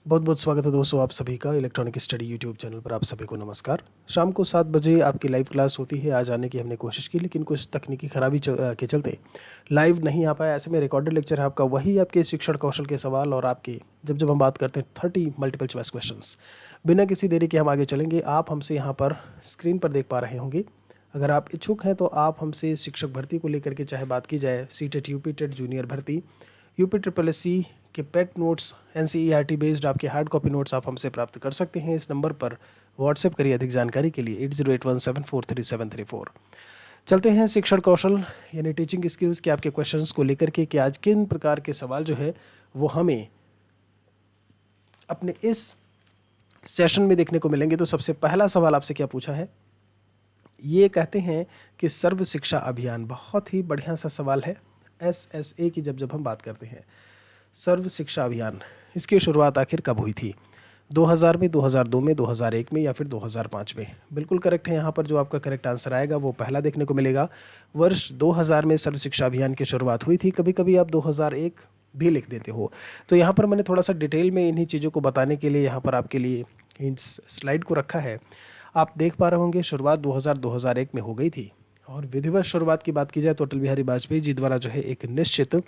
बहुत बहुत स्वागत है दोस्तों आप सभी का इलेक्ट्रॉनिक स्टडी यूट्यूब चैनल पर। आप सभी को नमस्कार। शाम को 7 बजे आपकी लाइव क्लास होती है। आज आने की हमने कोशिश की, लेकिन कुछ तकनीकी खराबी के चलते लाइव नहीं आ पाया। ऐसे में रिकॉर्डेड लेक्चर है आपका, वही आपके शिक्षण कौशल के सवाल और आपके जब जब हम बात करते हैं 30 मल्टीपल चॉइस क्वेश्चंस। बिना किसी देरी के हम आगे चलेंगे। आप हमसे यहाँ पर स्क्रीन पर देख पा रहे होंगे। अगर आप इच्छुक हैं तो आप हमसे शिक्षक भर्ती को लेकर के चाहे बात की जाए, सीटेट, यूपी टेट, जूनियर भर्ती, यूपी ट्रिपल एस सी के पेट नोट्स, एनसीईआरटी बेस्ड आपके हार्ड कॉपी नोट्स आप हमसे प्राप्त कर सकते हैं। इस नंबर पर व्हाट्सएप करिए अधिक जानकारी के लिए 8081743734। चलते हैं शिक्षण कौशल यानी टीचिंग स्किल्स के आपके क्वेश्चंस को लेकर के कि आज किन प्रकार के सवाल जो है वो हमें अपने इस सेशन में देखने को मिलेंगे। तो सबसे पहला सवाल आपसे क्या पूछा है, ये कहते हैं कि सर्व शिक्षा अभियान, बहुत ही बढ़िया सा सवाल है। SSA की जब हम बात करते हैं, सर्व शिक्षा अभियान, इसकी शुरुआत आखिर कब हुई थी? 2000 में, 2002 में, 2001 में या फिर 2005 में? बिल्कुल करेक्ट है। यहाँ पर जो आपका करेक्ट आंसर आएगा वो पहला देखने को मिलेगा। वर्ष 2000 में सर्व शिक्षा अभियान की शुरुआत हुई थी। कभी कभी आप 2001 भी लिख देते हो। तो यहाँ पर मैंने थोड़ा सा डिटेल में इन्हीं चीज़ों को बताने के लिए यहाँ पर आपके लिए इस स्लाइड को रखा है। आप देख पा रहे होंगे शुरुआत 2001 में हो गई थी। और विधिवत शुरुआत की बात की जाए तो अटल बिहारी वाजपेयी जी द्वारा जो है एक निश्चित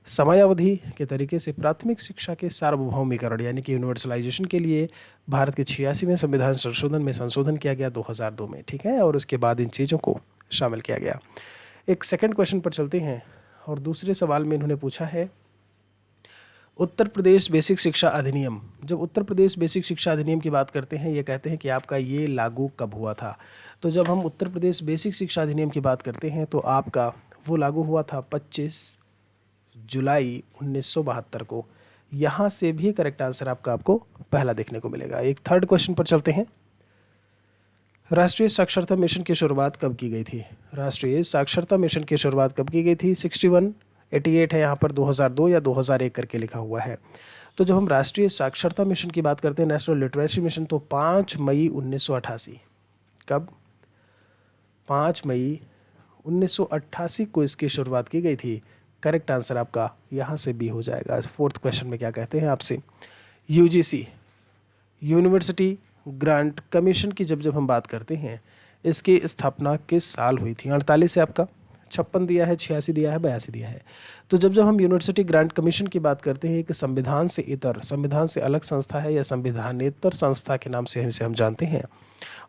समयावधि के तरीके से प्राथमिक शिक्षा के सार्वभौमिकरण यानी कि यूनिवर्सलाइजेशन के लिए भारत के 86वें संविधान संशोधन में संशोधन किया गया 2002 में, ठीक है। और उसके बाद इन चीज़ों को शामिल किया गया। एक सेकंड क्वेश्चन पर चलते हैं और दूसरे सवाल में इन्होंने पूछा है उत्तर प्रदेश बेसिक शिक्षा अधिनियम। जब उत्तर प्रदेश बेसिक शिक्षा अधिनियम की बात करते हैं, ये कहते हैं कि आपका ये लागू कब हुआ था। तो जब हम उत्तर प्रदेश बेसिक शिक्षा अधिनियम की बात करते हैं तो आपका वो लागू हुआ था 25 जुलाई 1972 को। यहाँ से भी करेक्ट आंसर आपको पहला देखने को मिलेगा। एक थर्ड क्वेश्चन पर चलते हैं। राष्ट्रीय साक्षरता मिशन की शुरुआत कब की गई थी? राष्ट्रीय साक्षरता मिशन की शुरुआत कब की गई थी? 61, 88 है यहाँ पर, 2002 या 2001 करके लिखा हुआ है। तो जब हम राष्ट्रीय साक्षरता मिशन की बात करते हैं, नेशनल लिटरेसी मिशन, तो 5 मई 1988। कब? 5 मई 1988 को इसकी शुरुआत की गई थी। करेक्ट आंसर आपका यहाँ से भी हो जाएगा। फोर्थ क्वेश्चन में क्या कहते हैं आपसे, यूजीसी यूनिवर्सिटी ग्रांट कमीशन की जब हम बात करते हैं, इसकी स्थापना किस साल हुई थी? 48 से आपका 56 दिया है, 86 दिया है, 82 दिया है। तो जब हम यूनिवर्सिटी ग्रांट कमीशन की बात करते हैं, एक संविधान से इतर, संविधान से अलग संस्था है या संविधानेतर संस्था के नाम से इसे हम जानते हैं।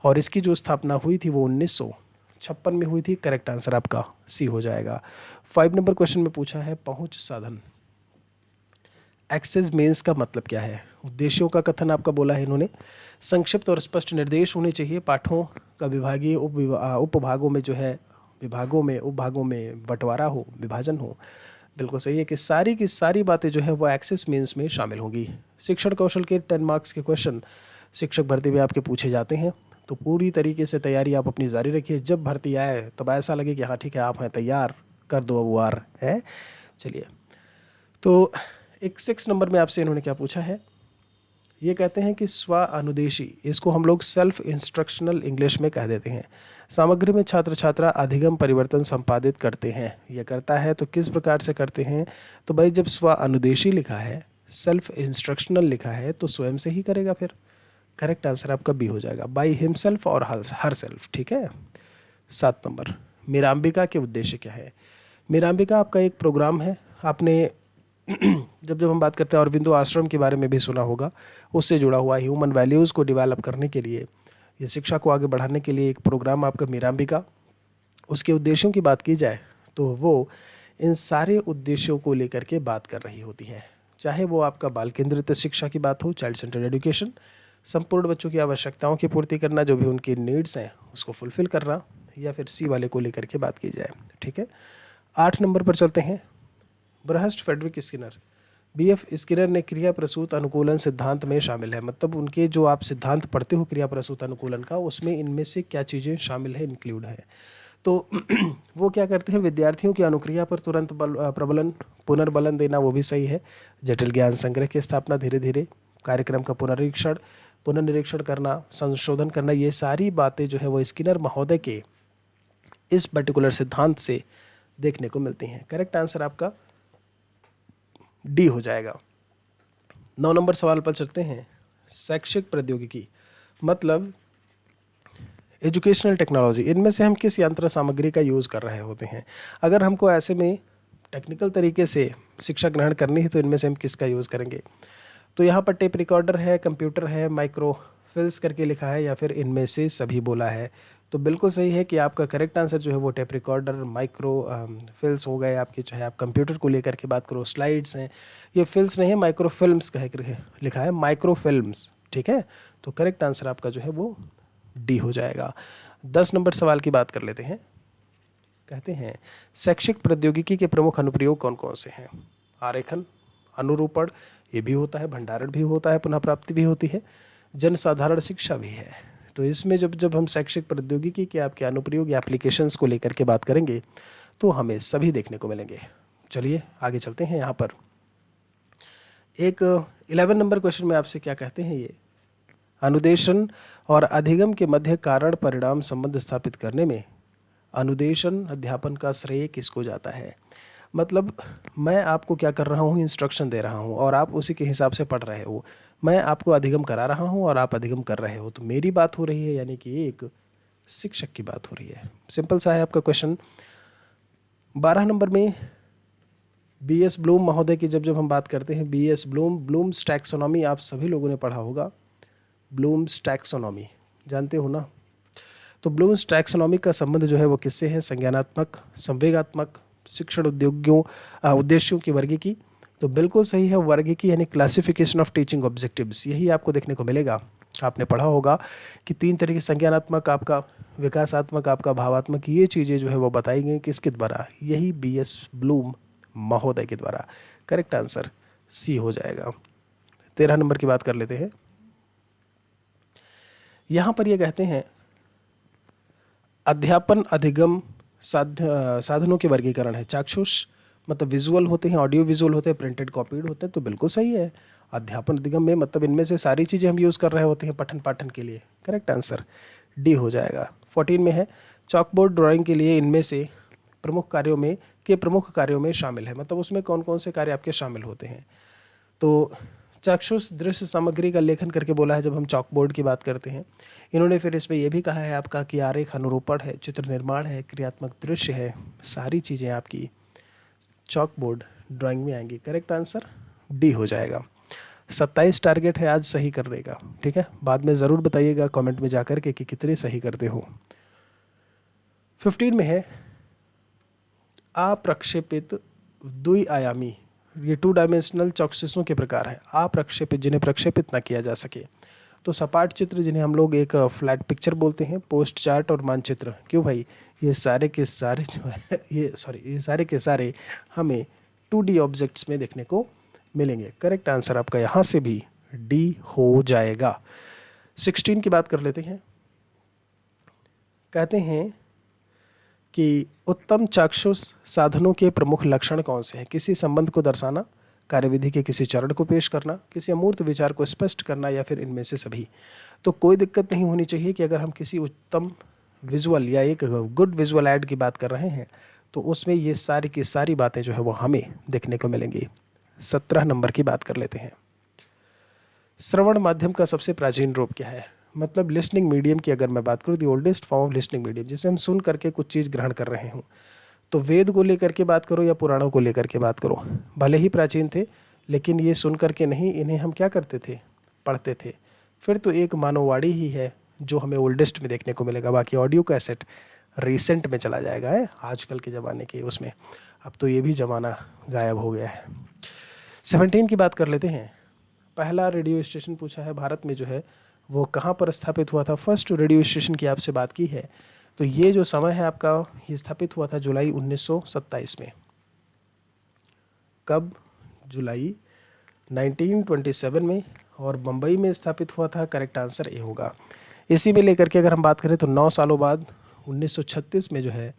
और इसकी जो स्थापना हुई थी वो 1956 में हुई थी। करेक्ट आंसर आपका सी हो जाएगा। 5 नंबर क्वेश्चन में पूछा है पहुंच साधन। एक्सेस मीन्स का मतलब क्या है? उद्देश्यों का कथन आपका बोला है इन्होंने। संक्षिप्त और स्पष्ट निर्देश होने चाहिए। पाठों का विभागीय उपभागों में जो है, विभागों में उपभागों में बंटवारा हो, विभाजन हो। बिल्कुल सही है कि सारी की सारी बातें जो है वो एक्सेस मीन्स में शामिल होंगी। शिक्षण कौशल के 10 मार्क्स के क्वेश्चन शिक्षक भर्ती में आपके पूछे जाते हैं। तो पूरी तरीके से तैयारी आप अपनी जारी रखिए। जब भर्ती आए तब ऐसा लगे कि हाँ ठीक है, आप हैं तैयार, कर दो अब वार है। चलिए, तो एक 6 नंबर में आपसे इन्होंने क्या पूछा है, ये कहते हैं कि स्व अनुदेशी, इसको हम लोग सेल्फ इंस्ट्रक्शनल इंग्लिश में कह देते हैं, सामग्री में छात्र छात्रा अधिगम परिवर्तन संपादित करते हैं। यह करता है तो किस प्रकार से करते हैं? तो भाई जब स्व अनुदेशी लिखा है, सेल्फ इंस्ट्रक्शनल लिखा है, तो स्वयं से ही करेगा। फिर करेक्ट आंसर आपका बी हो जाएगा, बाई हिमसेल्फ और हर सेल्फ, ठीक है। 7 नंबर, मीरांबिका के उद्देश्य क्या है? मीरांबिका आपका एक प्रोग्राम है। आपने जब हम बात करते हैं अरविंदो आश्रम के बारे में भी सुना होगा, उससे जुड़ा हुआ ह्यूमन वैल्यूज़ को डेवलप करने के लिए, ये शिक्षा को आगे बढ़ाने के लिए एक प्रोग्राम आपका मीरांबिका। उसके उद्देश्यों की बात की जाए तो वो इन सारे उद्देश्यों को लेकर के बात कर रही होती है। चाहे वो आपका बाल केंद्रित शिक्षा की बात हो, चाइल्ड सेंटर्ड एजुकेशन, संपूर्ण बच्चों की आवश्यकताओं की पूर्ति करना, जो भी उनकी नीड्स हैं उसको फुलफिल करना, या फिर सी वाले को लेकर के बात की जाए, ठीक है। 8 नंबर पर चलते हैं। बृहस्ट फ्रेडरिक स्किनर, BF स्किनर ने क्रिया प्रसूत अनुकूलन सिद्धांत में शामिल है। मतलब उनके जो आप सिद्धांत पढ़ते हो क्रिया प्रसूत अनुकूलन का, उसमें इनमें से क्या चीज़ें शामिल है, इंक्लूड है। तो वो क्या करते हैं, विद्यार्थियों की अनुक्रिया पर तुरंत प्रबलन पुनर्बलन देना, वो भी सही है। जटिल ज्ञान संग्रह की स्थापना, धीरे धीरे कार्यक्रम का पुनर्निरीक्षण करना, संशोधन करना, ये सारी बातें जो है वो स्किनर महोदय के इस पर्टिकुलर सिद्धांत से देखने को मिलती हैं। करेक्ट आंसर आपका डी हो जाएगा। 9 नंबर सवाल पर चलते हैं। शैक्षिक प्रौद्योगिकी मतलब एजुकेशनल टेक्नोलॉजी, इनमें से हम किस यंत्र सामग्री का यूज़ कर रहे होते हैं। अगर हमको ऐसे में टेक्निकल तरीके से शिक्षा ग्रहण करनी है तो इनमें से हम किसका यूज़ करेंगे। तो यहाँ पर टेप रिकॉर्डर है, कंप्यूटर है, माइक्रोफिल्स करके लिखा है, या फिर इनमें से सभी बोला है। तो बिल्कुल सही है कि आपका करेक्ट आंसर जो है वो टेप रिकॉर्डर, माइक्रो फिल्स हो गए आपके। चाहे आप कंप्यूटर को लेकर के बात करो, स्लाइड्स हैं, ये फिल्स नहीं है, माइक्रो फिल्म्स कह कर लिखा है, माइक्रो फिल्म्स, ठीक है। तो करेक्ट आंसर आपका जो है वो डी हो जाएगा। 10 नंबर सवाल की बात कर लेते हैं। कहते हैं शैक्षिक प्रौद्योगिकी के प्रमुख अनुप्रयोग कौन कौन से हैं। आरेखन, अनुरूपण, ये भी होता है, भंडारण भी होता है, पुनः प्राप्ति भी होती है, जनसाधारण शिक्षा भी है। तो इसमें जब जब हम शैक्षिक प्रौद्योगिकी के आपके अनुप्रयोग या एप्लीकेशंस को लेकर के बात करेंगे तो हमें सभी देखने को मिलेंगे। चलिए आगे चलते हैं। यहाँ पर एक 11 नंबर क्वेश्चन में आपसे क्या कहते हैं, ये अनुदेशन और अधिगम के मध्य कारण परिणाम संबंध स्थापित करने में अनुदेशन अध्यापन का श्रेय किसको जाता है। मतलब मैं आपको क्या कर रहा हूँ, इंस्ट्रक्शन दे रहा हूँ और आप उसी के हिसाब से पढ़ रहे हो। मैं आपको अधिगम करा रहा हूँ और आप अधिगम कर रहे हो, तो मेरी बात हो रही है, यानी कि एक शिक्षक की बात हो रही है। सिंपल सा है आपका क्वेश्चन। 12 नंबर में बीएस ब्लूम महोदय की जब जब हम बात करते हैं, बीएस ब्लूम, ब्लूम्स टैक्सोनॉमी आप सभी लोगों ने पढ़ा होगा। ब्लूम्स टैक्सोनॉमी जानते हो ना। तो ब्लूम्स टैक्सोनॉमी का संबंध जो है वो किससे है, संज्ञानात्मक, संवेगात्मक, शिक्षण उद्देश्यों की वर्गीकी। तो बिल्कुल सही है, वर्गीकी यानी क्लासिफिकेशन ऑफ टीचिंग ऑब्जेक्टिव्स, यही आपको देखने को मिलेगा। आपने पढ़ा होगा कि 3 तरीके, संज्ञानात्मक आपका, विकासात्मक आपका, भावात्मक, ये चीज़ें जो है वो बताई गई किसके द्वारा, यही बीएस ब्लूम महोदय के द्वारा। करेक्ट आंसर सी हो जाएगा। 13 नंबर की बात कर लेते हैं। यहाँ पर ये कहते हैं अध्यापन अधिगम साधनों के वर्गीकरण है। चाक्षुष मतलब विजुअल होते हैं, ऑडियो विजुअल होते हैं, प्रिंटेड कॉपीड होते हैं। तो बिल्कुल सही है, अध्यापन अधिगम में मतलब इनमें से सारी चीज़ें हम यूज़ कर रहे होते हैं पठन पाठन के लिए। करेक्ट आंसर डी हो जाएगा। 14 में है चॉकबोर्ड ड्राइंग के लिए इनमें से प्रमुख कार्यों में शामिल है। मतलब उसमें कौन कौन से कार्य आपके शामिल होते हैं। तो चाक्षुष दृश्य सामग्री का लेखन करके बोला है जब हम चॉकबोर्ड की बात करते हैं। इन्होंने फिर इसमें यह भी कहा है आपका कि आरेख अनुरूपण है, चित्र निर्माण है, क्रियात्मक दृश्य है, सारी चीज़ें आपकी चॉकबोर्ड ड्राइंग में आएंगी। करेक्ट आंसर डी हो जाएगा। 27 टारगेट है आज सही करने का, ठीक है। बाद में ज़रूर बताइएगा कमेंट में जाकर के कि कितने सही करते हो। 15 में है अप्रक्षेपित द्विआयामी, ये 2 डायमेंशनल चॉकसिसों के प्रकार हैं। अप्रक्षेपित जिन्हें प्रक्षेपित ना किया जा सके। तो सपाट चित्र जिन्हें हम लोग एक फ्लैट पिक्चर बोलते हैं, पोस्ट चार्ट और मानचित्र। क्यों भाई, ये सारे के सारे जो है ये सारे के सारे हमें 2D ऑब्जेक्ट्स में देखने को मिलेंगे। करेक्ट आंसर आपका यहाँ से भी डी हो जाएगा। 16 की बात कर लेते हैं। कहते हैं कि उत्तम चाक्षुष साधनों के प्रमुख लक्षण कौन से हैं। किसी संबंध को दर्शाना, कार्यविधि के किसी चरण को पेश करना, किसी अमूर्त विचार को स्पष्ट करना, या फिर इनमें से सभी। तो कोई दिक्कत नहीं होनी चाहिए कि अगर हम किसी उत्तम विजुअल या एक गुड विजुअल ऐड की बात कर रहे हैं तो उसमें ये सारी की सारी बातें जो है वो हमें देखने को मिलेंगी। 17 नंबर की बात कर लेते हैं। श्रवण माध्यम का सबसे प्राचीन रूप क्या है। मतलब लिसनिंग मीडियम की अगर मैं बात करूँ, दी oldest form of listening medium, जिसे हम सुन करके कुछ चीज़ ग्रहण कर रहे हूँ। तो वेद को लेकर के बात करो या पुराणों को लेकर के बात करो, भले ही प्राचीन थे लेकिन ये सुन करके नहीं, इन्हें हम क्या करते थे, पढ़ते थे। फिर तो एक मानववाणी ही है जो हमें ओल्डेस्ट में देखने को मिलेगा। बाकी ऑडियो कैसेट रिसेंट में चला जाएगा है, आजकल के ज़माने के उसमें। अब तो ये भी ज़माना गायब हो गया है। 17 की बात कर लेते हैं। पहला रेडियो स्टेशन पूछा है भारत में जो है वो कहाँ पर स्थापित हुआ था। फर्स्ट रेडियो स्टेशन की आपसे बात की है, तो ये जो समय है आपका, ये स्थापित हुआ था जुलाई 1927 में। कब, जुलाई 1927 में, और बम्बई में स्थापित हुआ था। करेक्ट आंसर ए होगा। इसी में लेकर के अगर हम बात करें तो 9 सालों बाद 1936 में जो है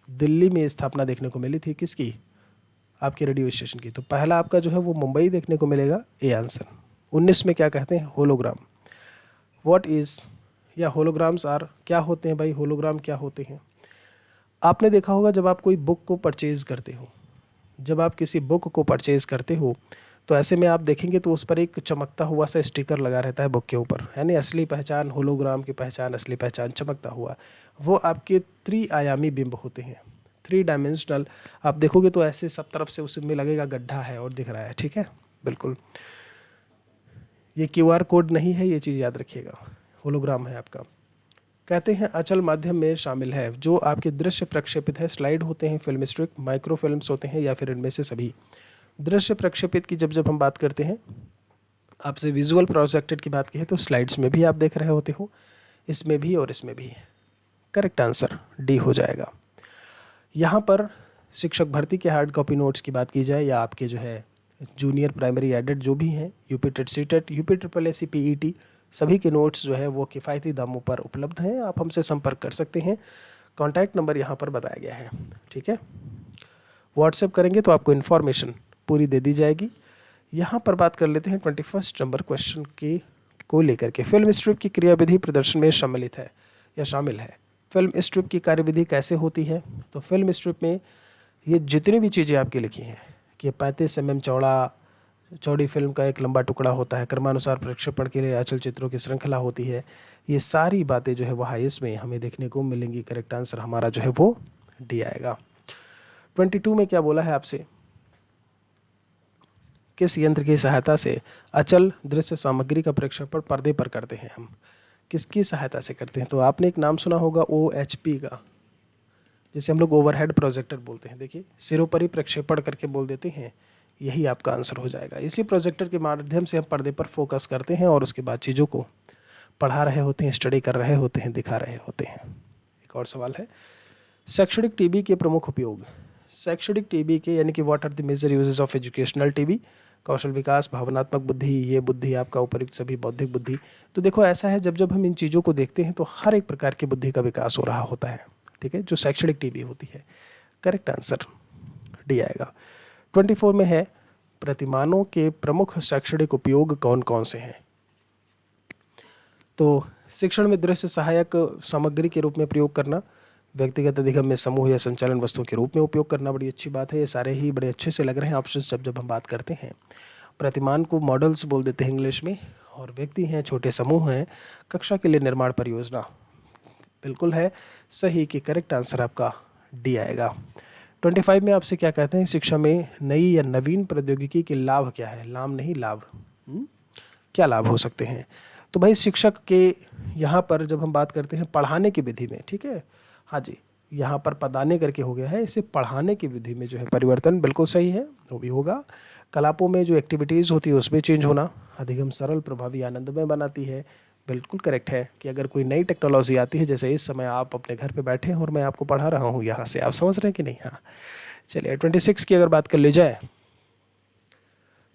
दिल्ली में स्थापना देखने को मिली थी। किसकी, आपके रेडियो स्टेशन की। तो पहला आपका जो है वो मुंबई देखने को मिलेगा, ए आंसर। 19 में क्या कहते हैं, होलोग्राम। व्हाट इज़ या होलोग्राम्स आर, क्या होते हैं भाई, होलोग्राम क्या होते हैं। आपने देखा होगा जब आप कोई बुक को परचेज़ करते हो, जब आप किसी बुक को परचेज़ करते हो तो ऐसे में आप देखेंगे तो उस पर एक चमकता हुआ सा स्टिकर लगा रहता है बुक के ऊपर, यानी असली पहचान, होलोग्राम की पहचान, असली पहचान, चमकता हुआ, वो आपके त्रिआयामी बिंब होते हैं, 3 डायमेंशनल। आप देखोगे तो ऐसे सब तरफ से उसमें लगेगा गड्ढा है और दिख रहा है, ठीक है, बिल्कुल। ये QR कोड नहीं है, ये चीज़ याद रखिएगा, होलोग्राम है आपका। कहते हैं अचल माध्यम में शामिल है, जो आपके दृश्य प्रक्षेपित है, स्लाइड होते हैं, फिल्म स्ट्रिप, माइक्रो फिल्म्स होते हैं, या फिर इनमें से सभी। दृश्य प्रक्षेपित की जब जब हम बात करते हैं, आपसे विजुअल प्रोजेक्टेड की बात की है, तो स्लाइड्स में भी आप देख रहे होते हो, इसमें भी और इसमें भी। करेक्ट आंसर डी हो जाएगा। यहाँ पर शिक्षक भर्ती के हार्ड कॉपी नोट्स की बात की जाए, या आपके जो है जूनियर प्राइमरी एडेड जो भी हैं, UP TET, C TET, UP triple S C, PET, सभी के नोट्स जो है वो किफ़ायती दामों पर उपलब्ध हैं। आप हमसे संपर्क कर सकते हैं, कॉन्टैक्ट नंबर यहाँ पर बताया गया है, ठीक है। व्हाट्सएप करेंगे तो आपको इन्फॉर्मेशन पूरी दे दी जाएगी। यहाँ पर बात कर लेते हैं 21 नंबर क्वेश्चन के को लेकर के। फिल्म स्ट्रिप की क्रियाविधि प्रदर्शन में सम्मिलित है या शामिल है। फिल्म स्ट्रिप की कार्यविधि कैसे होती है? तो फिल्म स्ट्रिप में ये जितनी भी चीज़ें आपकी लिखी हैं कि 35 mm चौड़ी फिल्म का एक लंबा टुकड़ा होता है, क्रमानुसार प्रक्षेपण के लिए अचल चित्रों की श्रृंखला होती है, ये सारी बातें जो है वह इसमें हमें देखने को मिलेंगी। करेक्ट आंसर हमारा जो है वो डी आएगा। 22 में क्या बोला है आपसे, किस यंत्र की सहायता से अचल दृश्य सामग्री का प्रक्षेपण पर्दे पर करते हैं हम? किसकी सहायता से करते हैं? तो आपने एक नाम सुना होगा OHP का, जिसे हम लोग ओवरहेड प्रोजेक्टर बोलते हैं। देखिए सिरों पर ही प्रक्षेपण करके बोल देते हैं, यही आपका आंसर हो जाएगा। इसी प्रोजेक्टर के माध्यम से हम पर्दे पर फोकस करते हैं और उसके बाद चीज़ों को पढ़ा रहे होते हैं, स्टडी कर रहे होते हैं, दिखा रहे होते हैं। एक और सवाल है, शैक्षणिक टीवी के प्रमुख उपयोग। शैक्षणिक टीवी के यानी कि what are the major uses of educational TV? कौशल विकास, भावनात्मक बुद्धि, ये बुद्धि आपका उपयुक्त सभी, बौद्धिक बुद्धि। तो देखो ऐसा है, जब जब हम इन चीज़ों को देखते हैं तो हर एक प्रकार की बुद्धि का विकास हो रहा होता है, ठीक है, जो शैक्षणिक टीवी होती है। करेक्ट आंसर डी आएगा। 24 में है, प्रतिमानों के प्रमुख शैक्षणिक उपयोग कौन कौन से हैं? तो शिक्षण में दृश्य सहायक सामग्री के रूप में प्रयोग करना, व्यक्तिगत अधिगम में समूह या संचालन वस्तुओं के रूप में उपयोग करना, बड़ी अच्छी बात है। ये सारे ही बड़े अच्छे से लग रहे हैं ऑप्शंस जब जब हम बात करते हैं। प्रतिमान को मॉडल्स बोल देते हैं इंग्लिश में, और व्यक्ति हैं, छोटे समूह हैं, कक्षा के लिए निर्माण परियोजना, बिल्कुल है सही कि करेक्ट आंसर आपका डी आएगा। 25 में आपसे क्या कहते हैं, शिक्षा में नई या नवीन प्रौद्योगिकी के लाभ क्या है? लाभ नहीं, लाभ। क्या लाभ हो सकते हैं? तो भाई शिक्षक के यहाँ पर जब हम बात करते हैं पढ़ाने की विधि में, ठीक है, हाँ जी, यहाँ पर पदाने करके हो गया है, इसे पढ़ाने की विधि में जो है परिवर्तन, बिल्कुल सही है, वो भी होगा। कलापों में जो एक्टिविटीज़ होती है उसमें चेंज होना, अधिगम सरल, प्रभावी, आनंदमय बनाती है, बिल्कुल करेक्ट है कि अगर कोई नई टेक्नोलॉजी आती है, जैसे इस समय आप अपने घर पे बैठे हैं और मैं आपको पढ़ा रहा हूँ यहाँ से, आप समझ रहे हैं कि नहीं? हाँ चलिए 26 की अगर बात कर ली जाए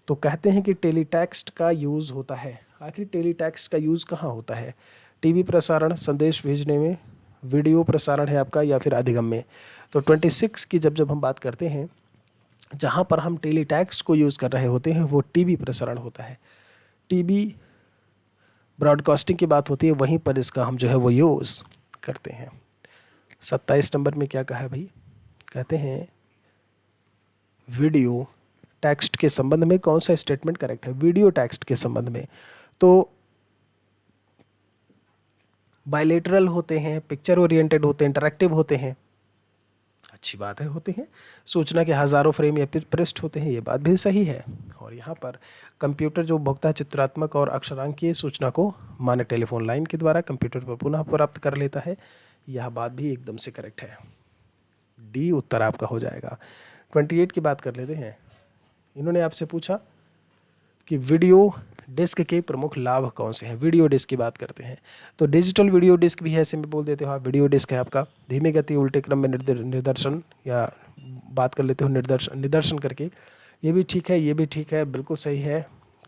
तो कहते हैं कि टेलीटेक्स्ट का यूज़ होता है। आखिर टेलीटेक्स्ट का यूज़ कहाँ होता है? टीवी प्रसारण, संदेश भेजने में, वीडियो प्रसारण है आपका, या फिर अधिगम में? तो 26 की जब जब हम बात करते हैं, जहाँ पर हम टेलीटेक्स्ट को यूज़ कर रहे होते हैं वो टीवी प्रसारण होता है, टीवी ब्रॉडकास्टिंग की बात होती है, वहीं पर इसका हम जो है वो यूज़ करते हैं। 27 नंबर में क्या कहा है भाई? कहते हैं वीडियो टेक्स्ट के संबंध में कौन सा स्टेटमेंट करेक्ट है? वीडियो टेक्स्ट के संबंध में तो बायलेटरल होते हैं, पिक्चर ओरिएंटेड होते हैं, इंटरैक्टिव होते हैं, अच्छी बात है, होते हैं। सूचना के हज़ारों फ्रेम या पृष्ठ होते हैं, ये बात भी सही है। और यहाँ पर कंप्यूटर जो उपभोक्ता है चित्रात्मक और अक्षरांकीय सूचना को मानक टेलीफोन लाइन के द्वारा कंप्यूटर पर पुनः प्राप्त कर लेता है, यह बात भी एकदम से करेक्ट है, डी उत्तर आपका हो जाएगा। 28 की बात कर लेते हैं। इन्होंने आपसे पूछा कि वीडियो डिस्क के प्रमुख लाभ कौन से हैं? वीडियो डिस्क की बात करते हैं तो डिजिटल वीडियो डिस्क भी है, ऐसे में बोल देते हो आप, वीडियो डिस्क है आपका। धीमी गति, उल्टे क्रम में निर्दर्शन, या बात कर लेते हो निदर्शन करके, ये भी ठीक है, ये भी ठीक है, बिल्कुल सही है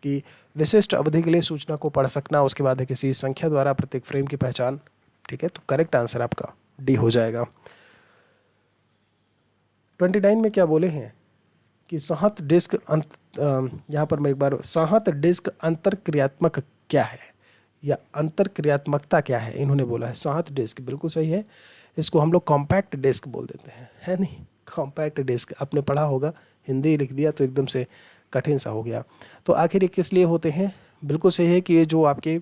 कि विशिष्ट अवधि के लिए सूचना को पढ़ सकना, उसके बाद है किसी संख्या द्वारा प्रत्येक फ्रेम की पहचान, ठीक है, तो करेक्ट आंसर आपका डी हो जाएगा। 29 में क्या बोले हैं कि संहत डिस्क यहाँ पर मैं एक बार, संहत डिस्क अंतरक्रियात्मक क्या है या अंतरक्रियात्मकता क्या है? इन्होंने बोला है संहत डिस्क, बिल्कुल सही है। इसको हम लोग कॉम्पैक्ट डिस्क बोल देते हैं, है नहीं? कॉम्पैक्ट डिस्क आपने पढ़ा होगा, हिंदी लिख दिया तो एकदम से कठिन सा हो गया। तो आखिर ये किस लिए होते हैं? बिल्कुल सही है कि ये जो आपके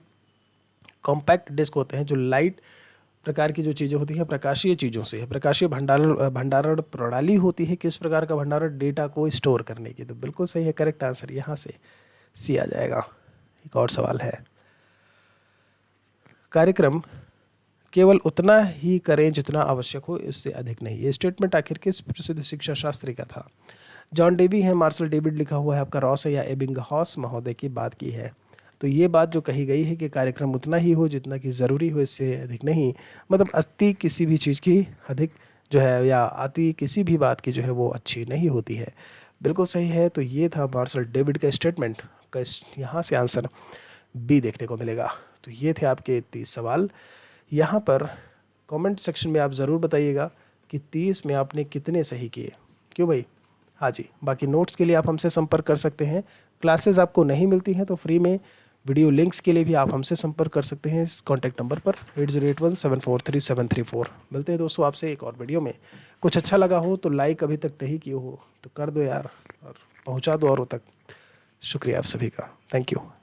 कॉम्पैक्ट डिस्क होते हैं, जो लाइट प्रकार की जो चीज़ें होती हैं, प्रकाशीय चीज़ों से, प्रकाशीय भंडारण प्रणाली होती है किस प्रकार का भंडारण? डेटा को स्टोर करने की। तो बिल्कुल सही है, करेक्ट आंसर यहाँ से सी आ जाएगा। एक और सवाल है, कार्यक्रम केवल उतना ही करें जितना आवश्यक हो, इससे अधिक नहीं। ये स्टेटमेंट आखिर किस प्रसिद्ध शिक्षा शास्त्री का था? जॉन डेवी है, मार्शल डेविड लिखा हुआ है आपका, रॉस है, या एबिंगहॉस महोदय की बात की है। तो ये बात जो कही गई है कि कार्यक्रम उतना ही हो जितना कि ज़रूरी हो, इससे अधिक नहीं, मतलब अति किसी भी चीज़ की अधिक जो है, या अति किसी भी बात की जो है वो अच्छी नहीं होती है। बिल्कुल सही है। तो ये था मार्शल डेविड का स्टेटमेंट का, यहाँ से आंसर बी देखने को मिलेगा। तो ये थे आपके 30 सवाल। यहाँ पर कमेंट सेक्शन में आप ज़रूर बताइएगा कि 30 में आपने कितने सही किए। क्यों भाई? हाँ जी। बाकी नोट्स के लिए आप हमसे संपर्क कर सकते हैं। क्लासेस आपको नहीं मिलती हैं तो फ्री में वीडियो लिंक्स के लिए भी आप हमसे संपर्क कर सकते हैं इस कॉन्टैक्ट नंबर पर 8081743734। मिलते हैं दोस्तों आपसे एक और वीडियो में। कुछ अच्छा लगा हो तो लाइक अभी तक नहीं किए हो तो कर दो यार, और पहुँचा दो औरों तक। शुक्रिया आप सभी का। Thank you.